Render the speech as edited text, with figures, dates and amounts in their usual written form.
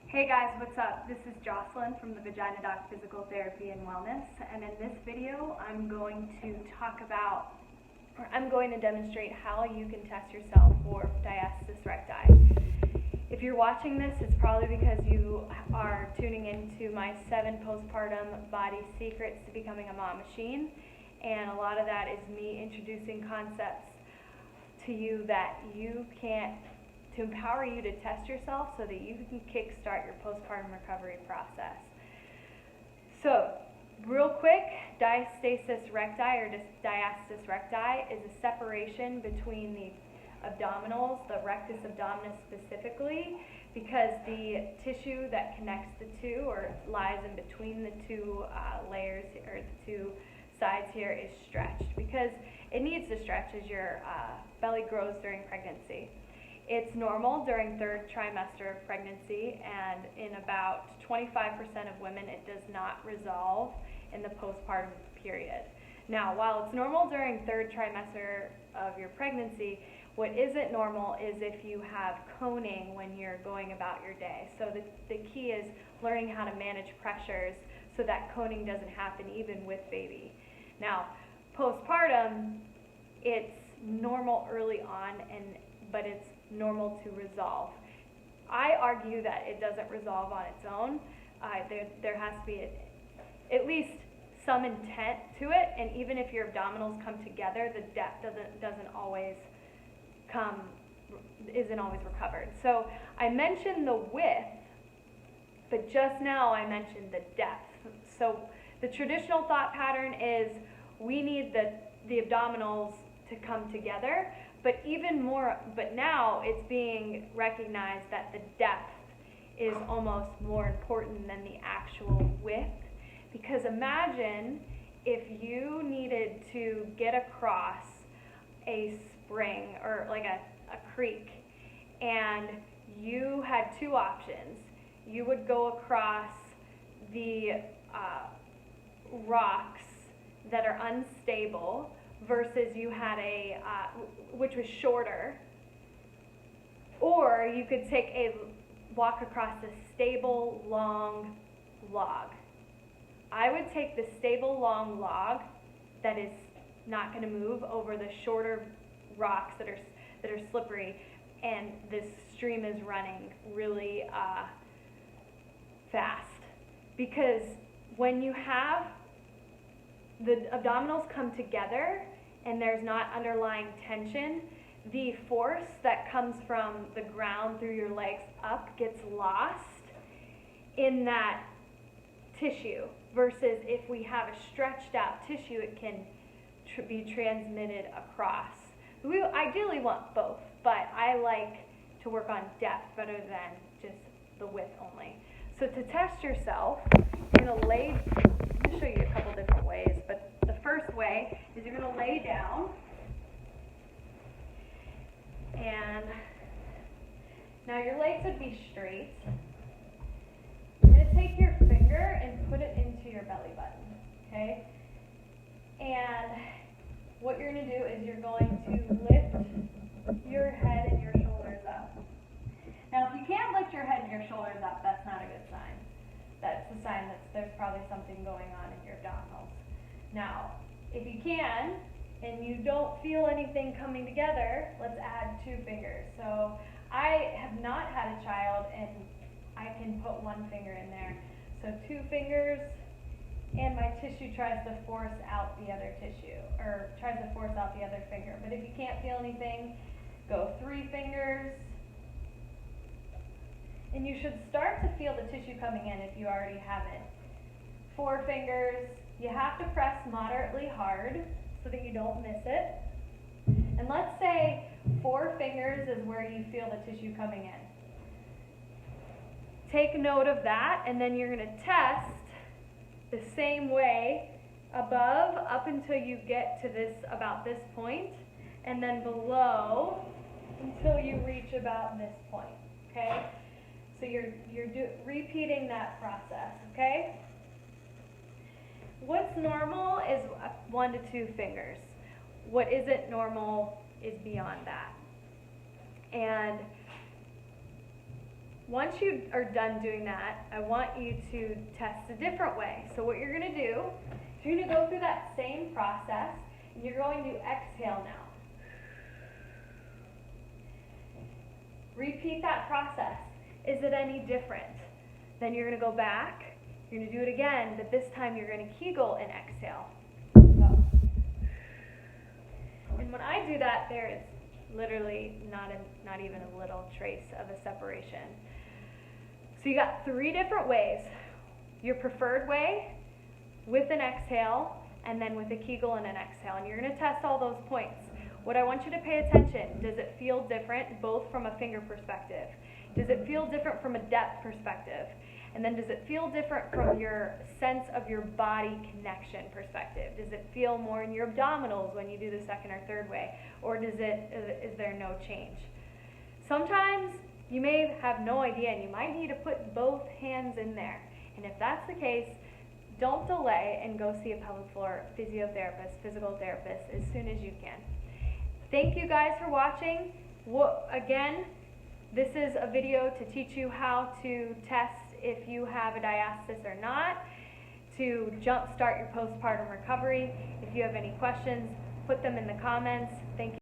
Hey guys, what's up? This is Jocelyn from the Vagina Doc Physical Therapy and Wellness, and in this video I'm going to demonstrate how you can test yourself for Diastasis Recti. If you're watching this, it's probably because you are tuning into my 7 postpartum body secrets to becoming a mom machine, and a lot of that is me introducing concepts to you that you can't, to empower you to test yourself so that you can kickstart your postpartum recovery process. So, real quick, Diastasis Recti or Diastasis Recti is a separation between the abdominals, the rectus abdominis specifically, because the tissue that connects the two or lies in between the two layers or the two sides here is stretched, because it needs to stretch as your belly grows during pregnancy. It's normal during 3rd trimester of pregnancy, and in about 25% of women it does not resolve in the postpartum period. Now, while it's normal during 3rd trimester of your pregnancy, what isn't normal is if you have coning when you're going about your day. So the key is learning how to manage pressures so that coning doesn't happen even with baby. Now, postpartum, it's normal early on, but it's normal to resolve. I argue that it doesn't resolve on its own. There has to be at least some intent to it, and even if your abdominals come together, the depth isn't always recovered. So I mentioned the width, but just now I mentioned the depth. So the traditional thought pattern is we need the abdominals to come together, but now it's being recognized that the depth is almost more important than the actual width. Because imagine if you needed to get across a spring or like a creek, and you had 2 options. You would go across the rocks that are unstable, versus you had which was shorter, or you could walk across a stable long log. I would take the stable long log that is not going to move over the shorter rocks that are slippery, and this stream is running really fast. Because when you have the abdominals come together and there's not underlying tension, the force that comes from the ground through your legs up gets lost in that tissue, versus if we have a stretched out tissue, it can be transmitted across. We ideally want both, but I like to work on depth better than just the width only. So to test yourself, you're going to I'm going to show you a couple different ways, but the first way is you're going to lay down, and now your legs would be straight. You're going to take your finger and put it into your belly button, okay? And what you're going to do is you're going to lift your head and your shoulders up. Now, if you can't lift your head and your shoulders up, that's not a good sign. That's a sign that there's probably something going on in your abdominals. Now, if you can, and you don't feel anything coming together, let's add 2 fingers. So I have not had a child, and I can put 1 finger in there. So 2 fingers, and my tissue tries to force out the other tissue, or tries to force out the other finger. But if you can't feel anything, go 3 fingers. And you should start to feel the tissue coming in if you already haven't. 4 fingers. You have to press moderately hard so that you don't miss it. And let's say 4 fingers is where you feel the tissue coming in. Take note of that, and then you're going to test the same way above up until you get to about this point, and then below until you reach about this point, okay? So you're repeating that process, okay? What's normal is 1 to 2 fingers. What isn't normal is beyond that. And Once you are done doing that, I want you to test a different way. So what you're going to do is you're going to go through that same process, and you're going to exhale now. Repeat that process. Is it any different? Then you're going to go back, you're going to do it again, but this time you're going to Kegel and exhale. Go. And when I do that, there is literally not even a little trace of a separation. So you got 3 different ways. Your preferred way, with an exhale, and then with a Kegel and an exhale. And you're going to test all those points. What I want you to pay attention, does it feel different both from a finger perspective? Does it feel different from a depth perspective? And then does it feel different from your sense of your body connection perspective? Does it feel more in your abdominals when you do the second or third way? Or is there no change? Sometimes you may have no idea and you might need to put both hands in there. And if that's the case, don't delay and go see a pelvic floor physiotherapist, physical therapist as soon as you can. Thank you guys for watching. Again, this is a video to teach you how to test if you have a diastasis or not, to jumpstart your postpartum recovery. If you have any questions, put them in the comments. Thank you.